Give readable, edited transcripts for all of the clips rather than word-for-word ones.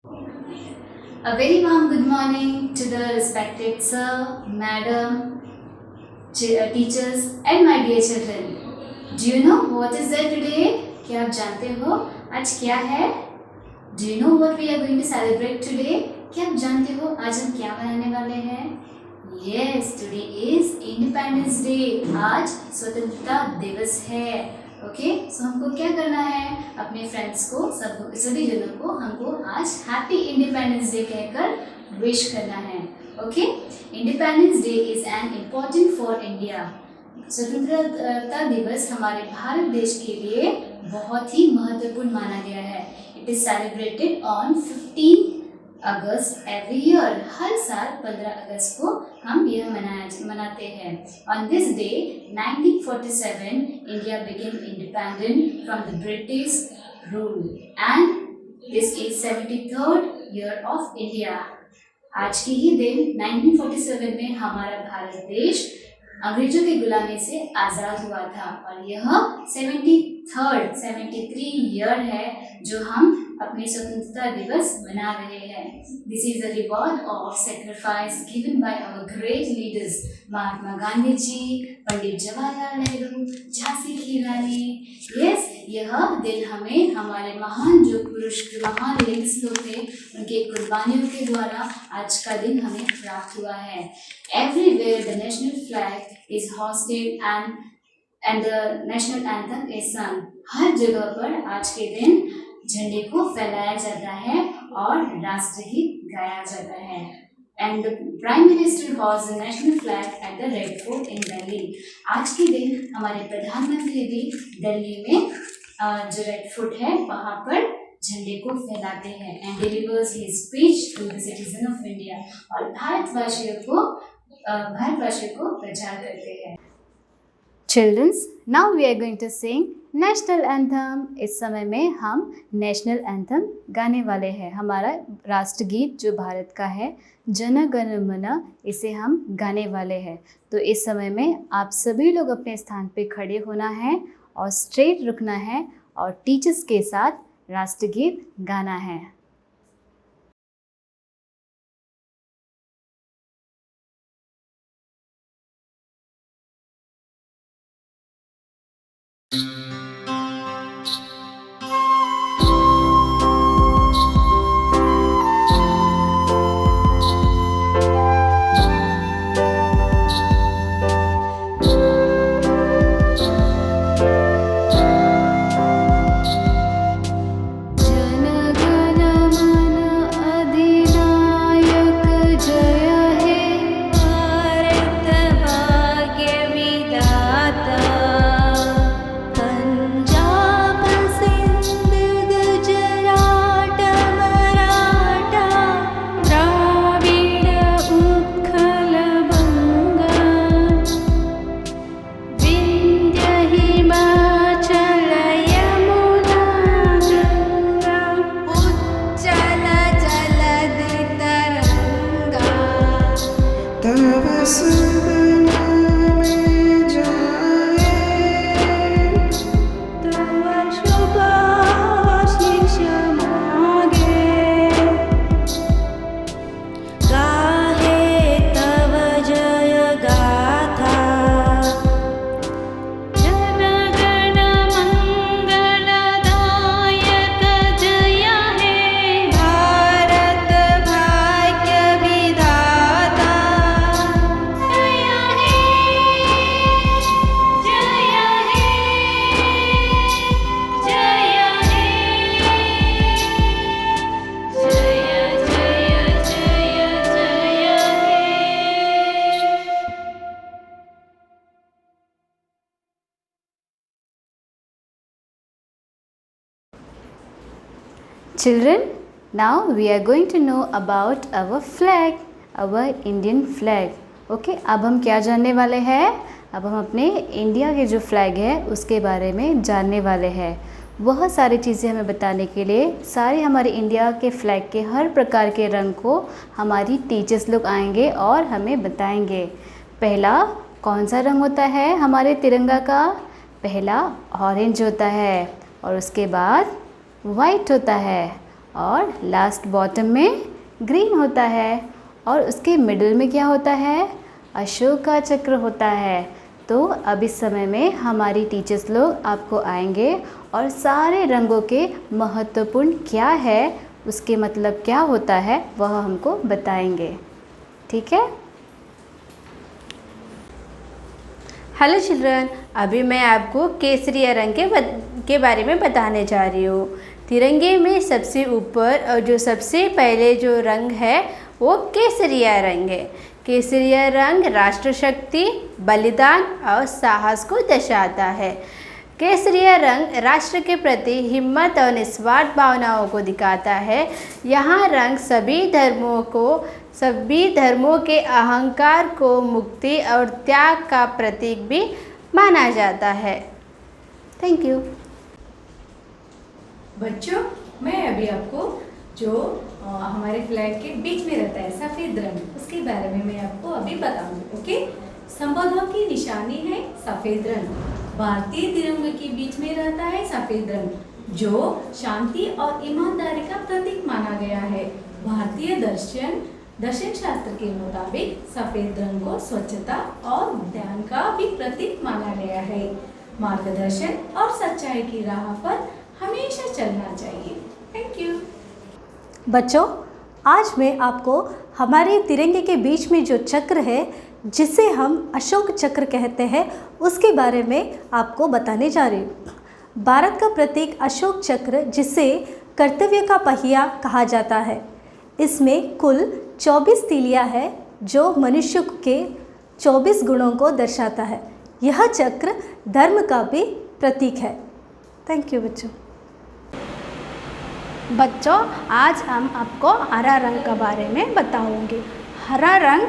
A very warm good morning to the respected sir, madam, teachers and my dear children. Do you know what is there today? क्या आप जानते हो आज क्या है? Do you know what we are going to celebrate today? क्या आप जानते हो आज हम क्या मनाने वाले हैं? Yes, today is Independence Day. आज स्वतंत्रता दिवस है. ओके, सो हमको क्या करना है? अपने फ्रेंड्स को सभी जनों को हमको आज हैप्पी इंडिपेंडेंस डे कहकर विश करना है. Okay, independence day is an important for India. स्वतंत्रता दिवस हमारे भारत देश के लिए बहुत ही महत्वपूर्ण माना गया है. It is celebrated on 15 August every year. हर साल 15 अगस्त को हम यह मनाते हैं. On this day 1947 India became independent from the British rule and this is 73rd year of India. आज के ही दिन 1947 में हमारा भारत देश अंग्रेजों की गुलामी से आज़ाद हुआ था और यह 73 ईयर है जो हम अपने स्वतंत्रता दिवस मना रहे हैं. This is the reward of sacrifice given by our great leaders Mahatma Gandhi ji, Pandit Jawaharlal Nehru, Jhansi की रानी. यस, यह दिन हमें हमारे महान जो पुरुष महान लीडर्स लोग थे उनके कुर्बानियों के द्वारा आज का दिन हमें प्राप्त हुआ है. Everywhere the national flag is hoisted and the national anthem is sung. हर जगह पर आज के दिन झंडे को फहराया जाता है और राष्ट्रगीत गाया जाता है. And the Prime Minister holds the national flag at the Red Fort in Delhi. आज के दिन हमारे प्रधानमंत्री भी दिल्ली में जो रेड फोर्ट है वहाँ पर झंडे को फहराते हैं and delivers his speech to the citizen of India. और भारतवासियों को प्रचार करते हैं. Childrens, now we are going to sing national anthem. इस समय में हम नेशनल एंथम गाने वाले हैं. हमारा राष्ट्रगीत जो भारत का है जन गण मन, इसे हम गाने वाले हैं. तो इस समय में आप सभी लोग अपने स्थान पे खड़े होना है और स्ट्रेट रुकना है और टीचर्स के साथ राष्ट्रगीत गाना है. Children, now we are going to know about our flag, our Indian flag. Okay, अब हम क्या जानने वाले हैं? अब हम अपने इंडिया के जो फ्लैग है उसके बारे में जानने वाले हैं. बहुत सारी चीज़ें हमें बताने के लिए सारे हमारे इंडिया के फ्लैग के हर प्रकार के रंग को हमारी टीचर्स लोग आएंगे और हमें बताएंगे. पहला कौन सा रंग होता है हमारे तिरंगा का? पहला ऑरेंज होता है और उसके बाद वाइट होता है और लास्ट बॉटम में ग्रीन होता है और उसके मिडल में क्या होता है, अशोक का चक्र होता है। तो अब इस समय में हमारी टीचर्स लोग आपको आएंगे और सारे रंगों के महत्वपूर्ण क्या है, उसके मतलब क्या होता है वह हमको बताएंगे। ठीक है। हेलो चिल्ड्रन, अभी मैं आपको केसरिया रंग के बारे में बताने जा रही हूँ। तिरंगे में सबसे ऊपर और जो सबसे पहले जो रंग है वो केसरिया रंग है। केसरिया रंग राष्ट्र शक्ति, बलिदान और साहस को दर्शाता है। केसरिया रंग राष्ट्र के प्रति हिम्मत और निस्वार्थ भावनाओं को दिखाता है। यहाँ रंग सभी धर्मों के अहंकार को मुक्ति और त्याग का प्रतीक भी माना जाता है। Thank you. बच्चों, मैं अभी आपको जो हमारे फ्लैग के बीच में रहता है सफ़ेद रंग, उसके बारे में मैं आपको अभी बताऊंगी। ओके, संबंधों की निशानी है सफ़ेद रंग। भारतीय तिरंगे के बीच में रहता है सफ़ेद रंग, जो शांति और ईमानदारी का प्रतीक माना गया है। भारतीय दर्शन शास्त्र के मुताबिक सफ़ेद रंग को स्वच्छता और ध्यान का भी प्रतीक माना गया है। मार्गदर्शन और सच्चाई की राह पर हमेशा चलना चाहिए। Thank you. बच्चों, आज मैं आपको हमारे तिरंगे के बीच में जो चक्र है, जिसे हम अशोक चक्र कहते हैं, उसके बारे में आपको बताने जा रही हूँ। भारत का प्रतीक अशोक चक्र, जिसे कर्तव्य का पहिया कहा जाता है, इसमें कुल 24 तीलियाँ है जो मनुष्य के 24 गुणों को दर्शाता है। यह चक्र धर्म का भी प्रतीक है। थैंक यू बच्चों। बच्चों, आज हम आपको हरा रंग के बारे में बताऊंगी। हरा रंग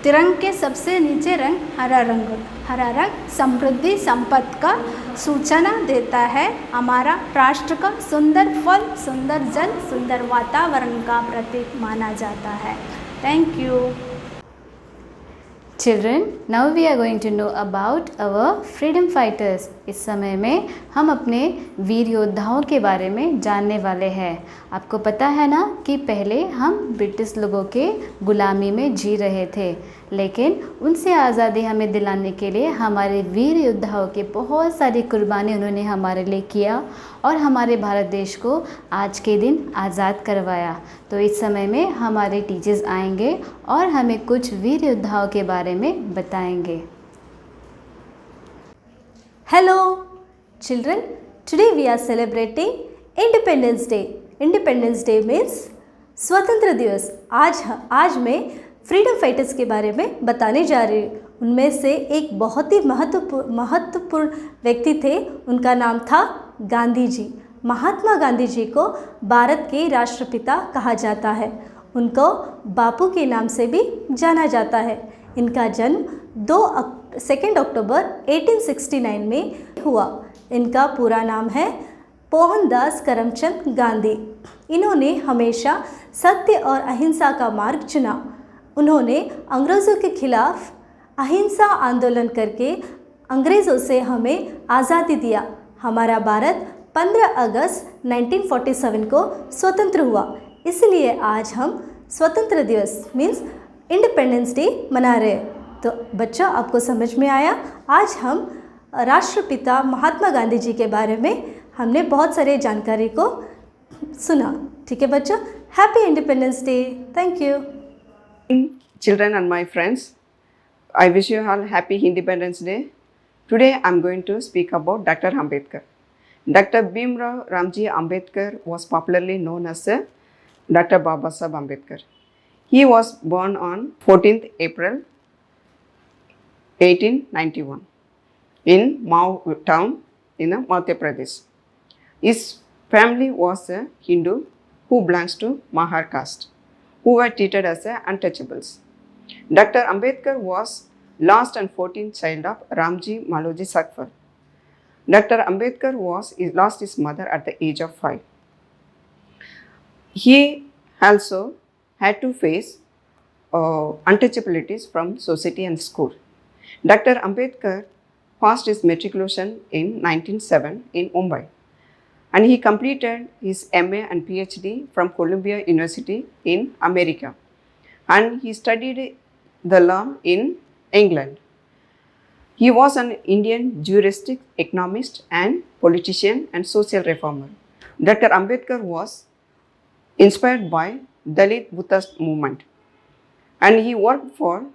तिरंगे के सबसे नीचे रंग हरा रंग। हरा रंग समृद्धि संपत्ति का सूचना देता है। हमारा राष्ट्र का सुंदर फल, सुंदर जल, सुंदर वातावरण का प्रतीक माना जाता है। Thank you. Children, now we are going to know about our freedom fighters. इस समय में हम अपने वीर योद्धाओं के बारे में जानने वाले हैं। आपको पता है ना कि पहले हम ब्रिटिश लोगों के गुलामी में जी रहे थे, लेकिन उनसे आज़ादी हमें दिलाने के लिए हमारे वीर योद्धाओं के बहुत सारी कुर्बानी उन्होंने हमारे लिए किया और हमारे भारत देश को आज के दिन आज़ाद करवाया। तो इस समय में हमारे टीचर्स आएंगे और हमें कुछ वीर योद्धाओं के बारे में बताएंगे। Hello children, today we are celebrating Independence Day. Independence Day means स्वतंत्र दिवस। आज मैं फ्रीडम फाइटर्स के बारे में बताने जा रही हूँ। उनमें से एक बहुत ही महत्वपूर्ण व्यक्ति थे, उनका नाम था गांधी जी। महात्मा गांधी जी को भारत के राष्ट्रपिता कहा जाता है। उनको बापू के नाम से भी जाना जाता है। इनका जन्म 2 अक्टूबर 1869 में हुआ। इनका पूरा नाम है मोहनदास करमचंद गांधी। इन्होंने हमेशा सत्य और अहिंसा का मार्ग चुना। उन्होंने अंग्रेज़ों के खिलाफ अहिंसा आंदोलन करके अंग्रेज़ों से हमें आज़ादी दिया। हमारा भारत 15 अगस्त 1947 को स्वतंत्र हुआ। इसलिए आज हम स्वतंत्र दिवस मीन्स इंडिपेंडेंस डे मना रहे हैं। तो बच्चों, आपको समझ में आया? आज हम राष्ट्रपिता महात्मा गांधी जी के बारे में हमने बहुत सारे जानकारी को सुना। ठीक है बच्चों, happy independence day. Thank you. Children and my friends, I wish you all happy Independence Day. Today I am going to speak about Dr. Ambedkar. Dr. Bhimrao Ramji Ambedkar was popularly known as Dr. Babasaheb Ambedkar. He was born on 14th April 1891 in Mao town in Madhya Pradesh. His family was a Hindu who belongs to Mahar caste, who were treated as untouchables. Dr. Ambedkar was last and 14th child of Ramji Maloji Sakfar. Dr. Ambedkar lost his mother at the age of 5. He also had to face untouchabilities from society and school. Dr. Ambedkar passed his matriculation in 1907 in Mumbai. and he completed his MA and PhD from Columbia University in America, and he studied the law in England. He was an Indian jurist, economist, and politician and social reformer. Dr. Ambedkar was inspired by Dalit Buddhist movement, and he worked for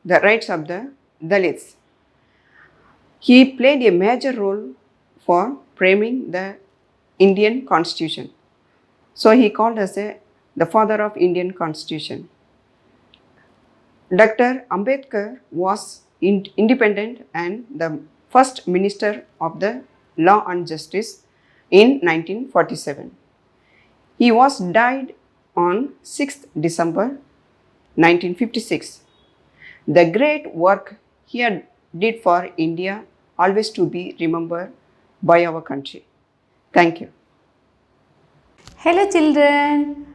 the rights of the Dalits. He played a major role for framing the Indian Constitution. So he called us the father of Indian Constitution. Dr. Ambedkar was independent and the first minister of the Law and Justice in 1947. He was died on 6th December 1956. The great work he did for India always to be remembered by our country. Thank you. Hello children.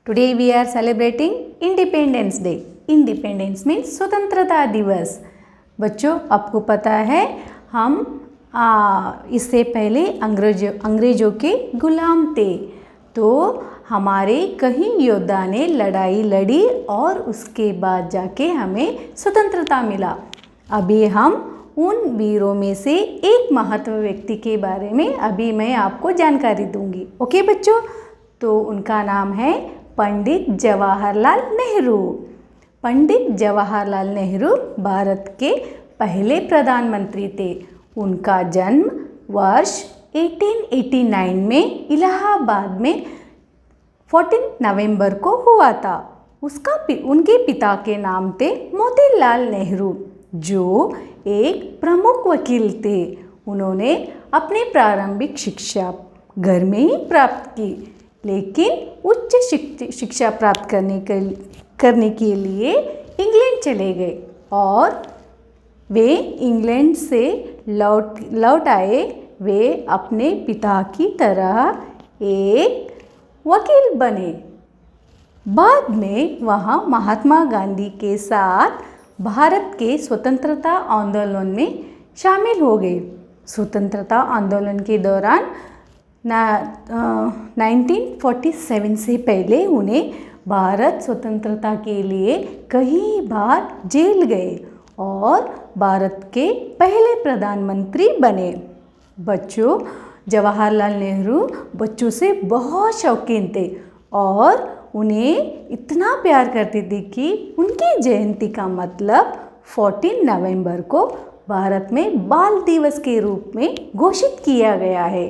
Today we are celebrating Independence Day. Independence means स्वतंत्रता दिवस. बच्चों आपको पता है हम इससे पहले अंग्रेज़ों के गुलाम थे, तो हमारे कई योद्धा ने लड़ाई लड़ी और उसके बाद जाके हमें स्वतंत्रता मिला. अभी हम उन वीरों में से एक महत्व व्यक्ति के बारे में अभी मैं आपको जानकारी दूंगी. ओके बच्चों, तो उनका नाम है पंडित जवाहरलाल नेहरू. पंडित जवाहरलाल नेहरू भारत के पहले प्रधानमंत्री थे. उनका जन्म वर्ष 1889 में इलाहाबाद में 14 नवंबर को हुआ था. उनके पिता के नाम थे मोतीलाल नेहरू, जो एक प्रमुख वकील थे. उन्होंने अपनी प्रारंभिक शिक्षा घर में ही प्राप्त की, लेकिन उच्च शिक्षा प्राप्त करने के लिए इंग्लैंड चले गए और वे इंग्लैंड से लौट आए. वे अपने पिता की तरह एक वकील बने. बाद में वहाँ महात्मा गांधी के साथ भारत के स्वतंत्रता आंदोलन में शामिल हो गए. स्वतंत्रता आंदोलन के दौरान 1947 से पहले उन्हें भारत स्वतंत्रता के लिए कई बार जेल गए और भारत के पहले प्रधानमंत्री बने. बच्चों, जवाहरलाल नेहरू बच्चों से बहुत शौकीन थे और उन्हें इतना प्यार करते थे कि उनकी जयंती का मतलब 14 नवंबर को भारत में बाल दिवस के रूप में घोषित किया गया है.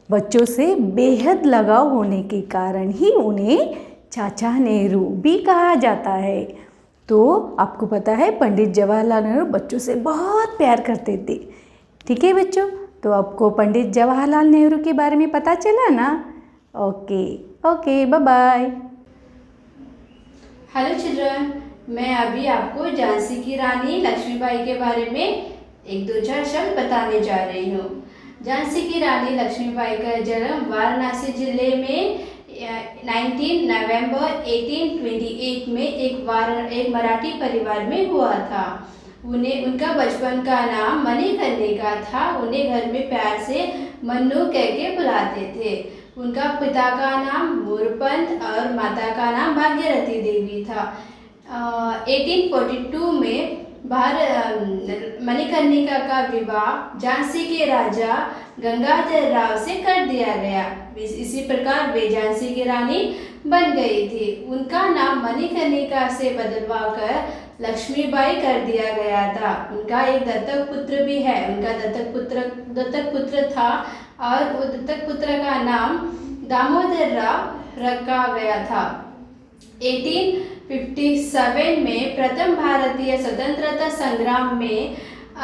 बच्चों से बेहद लगाव होने के कारण ही उन्हें चाचा नेहरू भी कहा जाता है. तो आपको पता है पंडित जवाहरलाल नेहरू बच्चों से बहुत प्यार करते थे. ठीक है बच्चों, तो आपको पंडित जवाहरलाल नेहरू के बारे में पता चला ना? Okay bye bye. Hello children, मैं अभी आपको झांसी की रानी लक्ष्मीबाई के बारे में एक दो चार शब्द बताने जा रही हूँ. झांसी की रानी लक्ष्मीबाई का जन्म वाराणसी जिले में 19 नवंबर 1828 में एक मराठी परिवार में हुआ था. उनका बचपन का नाम मणिकर्णिका था. उन्हें घर में प्यार से मन्नू कह के बुलाते थे. उनका पिता का नाम मोरपंत और माता का नाम भाग्यरथी देवी था. 1842 में मणिकर्णिका का विवाह झांसी के राजा गंगाधर राव से कर दिया गया. इसी प्रकार वे झांसी की रानी बन गई थी. उनका नाम मणिकर्णिका से बदलवा कर लक्ष्मीबाई कर दिया गया था. उनका एक दत्तक पुत्र भी है. उनका दत्तक पुत्र था और वो दत्तक पुत्र का नाम दामोदर राव रखा गया था. 1857 में प्रथम भारतीय स्वतंत्रता संग्राम में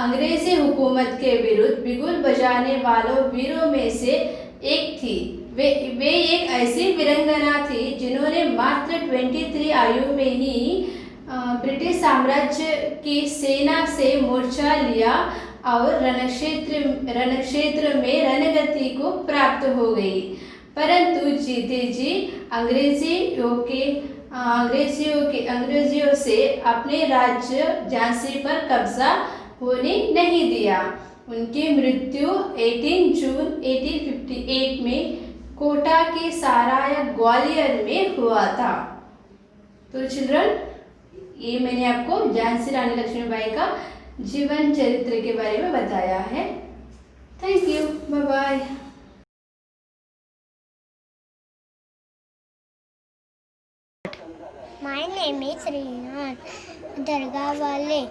अंग्रेजी हुकूमत के विरुद्ध बिगुल बजाने वालों वीरों में से एक थी. वे एक ऐसी वीरांगना थी जिन्होंने मात्र 23 आयु में ही ब्रिटिश साम्राज्य की सेना से मोर्चा लिया और रणक्षेत्र में रणगति को प्राप्त हो गई. परंतु जीते जी अंग्रेजियों से अपने राज्य झांसी पर कब्जा होने नहीं दिया. उनकी मृत्यु 18 जून 1858 में कोटा के साराय ग्वालियर में हुआ था। तो चिल्ड्रन, ये मैंने आपको झांसी रानी लक्ष्मीबाई का जीवन चरित्र के बारे में बताया है। Thank you, bye bye. My name is Rehan Dargawale.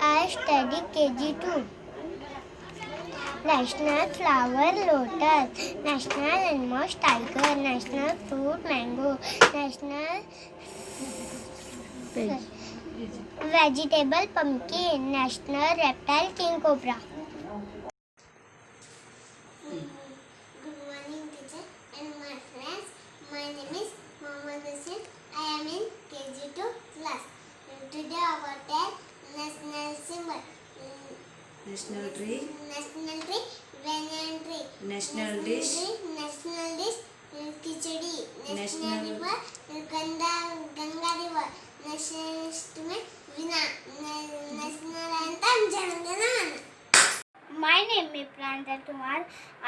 I study KG2. National flower lotus, national animal tiger, national fruit mango, national vegetable pumpkin, national reptile king cobra. Good morning, teacher and my friends. My name is Mohammad Hussain. I am in KG2 class. Today our tag national symbol. National tree, National tree, banyan tree. national dish, National dish, khichdi. National National- river, Ganga river. National instrument, veena. National anthem, Jan Gana Mana. My name is Pranjal Kumar.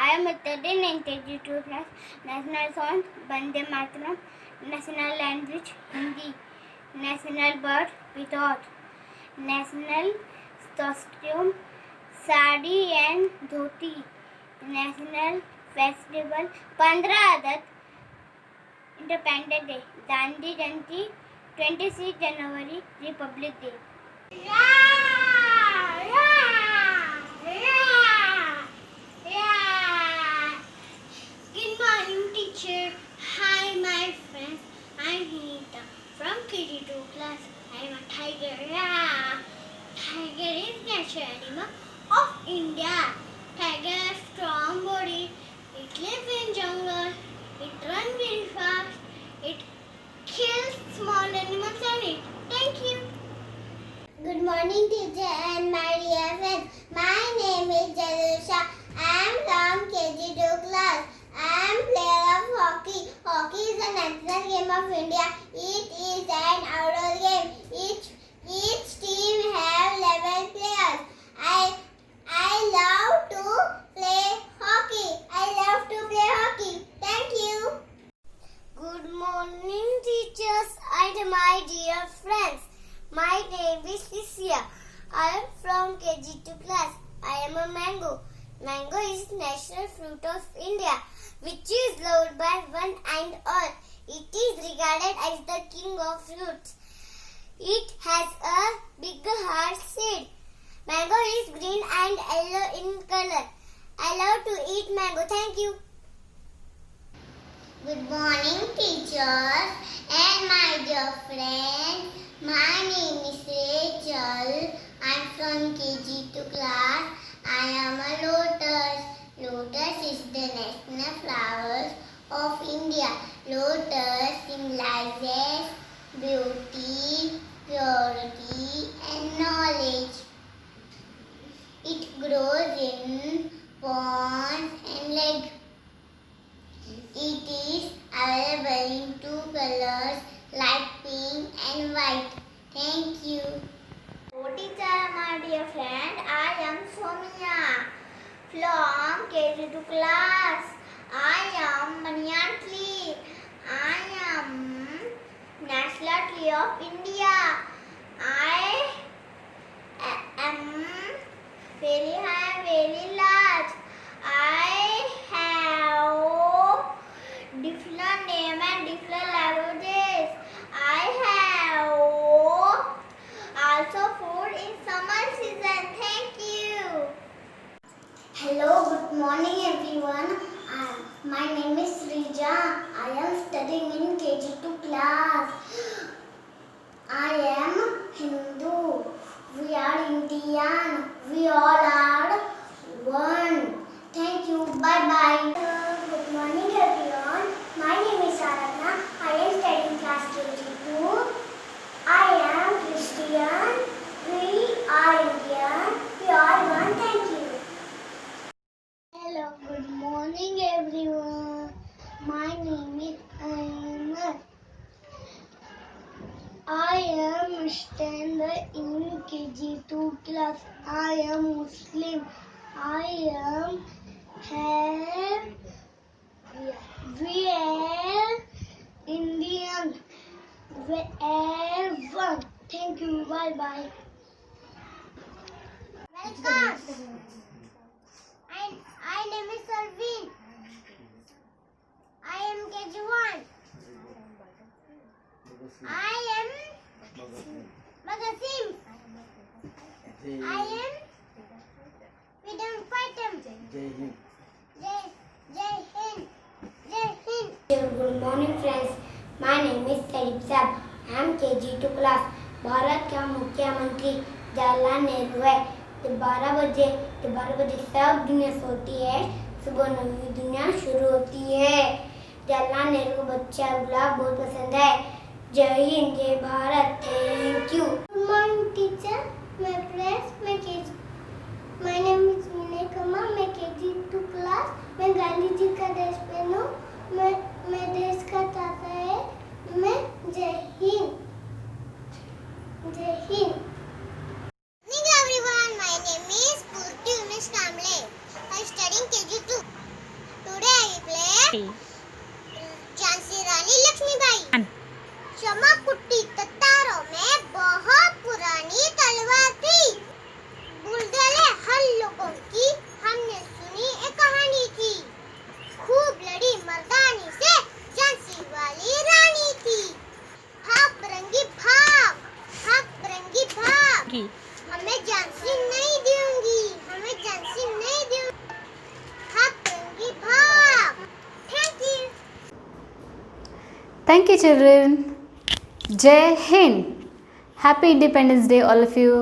I am studying in KG2 class. National song, Bande Mataram. National language, Hindi. National bird, peacock. National costume, sari and dhoti. National festival 15 August, independence day, Gandhi Jayanti 26 January, Republic day. Good morning, teacher. Hi, my friends. I'm Hinita from KG2 class. I'm a tiger. Tiger is national animal of India. Tiger has strong body. It lives in jungle. It runs very fast. It kills small animals and eat. Thank you. Good morning, teacher and my dear friends. My name is Jalusha. I am from KG2 class. I am player of hockey. Hockey is a national game of India. It is an outdoor game. Each team have 11 players. I love to play hockey. I love to play hockey. Thank you. Good morning, teachers and my dear friends. My name is Lysia. I am from KG2 class. I am a mango. Mango is national fruit of India, which is loved by one and all. It is regarded as the king of fruits. It has a big hard seed. Mango is green and yellow in color. I love to eat mango. Thank you. Good morning, teachers and my dear friends. My name is Rachel. I'm from KG2 class. I am a lotus. Lotus is the national flowers of India. Lotus symbolizes beauty, purity, and knowledge. It grows in ponds and lakes. It is available in two colors, light pink and white. Thank you. Oh, teacher, my dear friend, I am Somya from KG2 class. I am banyan tree. I am national tree of India. I am very high, very large. I have different name and different languages. I have also food in summer season. Thank you. Hello, good morning everyone. My name is Rija. I am studying in KG2 class. I am Hindu. We are Indian. We all are one. Thank you. Bye bye. Good morning everyone. My name is Aradhna. I am studying class KG2. I am Christian. We are Indian. We are one. Thank you. Hello. Good morning everyone. My name is Ahmed. I am standing in KG2 class. I am Muslim. I am have we're Indian. Everyone. Thank you. Bye bye. Welcome. I name is Arvind. I am KG1. I am Magasim. I am freedom fighter. Jai Hind. Jai Hind. Jai Hind. Good morning friends. My name is Saib Sab. I am KG2 class. Bharat का मुख्यमंत्री जवाहरलाल नेहरू है। 12 बजे सब दुनिया सोती है, सुबह नई दुनिया शुरू होती है। जवाहरलाल नेहरू को बच्चा गुलाब बहुत पसंद है। जय हिंद, जय Bharat, thank you. Good morning teacher, my friends, my name is Vinay Kumar, मैं KG2 क्लास। मैं गांधी जी का ड्रेस पहनूं, मैं देश का चाहता है, मैं जय हिंद, जय Hind. Good evening everyone, my name is Purti Umesh Kamble. I am studying KG2. Today I play Jhansi रानी लक्ष्मीबाई। चमक उठी ततारों में बहुत पुरानी तलवार थी। बुलबुले हर लोगों की हमने सुनी एक कहानी थी। खूब लड़ी मर्दानी से झांसी वाली रानी थी। भाग बरंगी भाग, भाग बरंगी भाग। हमें झांसी नहीं दूंगी, हमें झांसी नहीं दूंगी। भाग बरंगी भाग। Thank you. Thank you children. Jai Hind. Happy Independence Day all of you.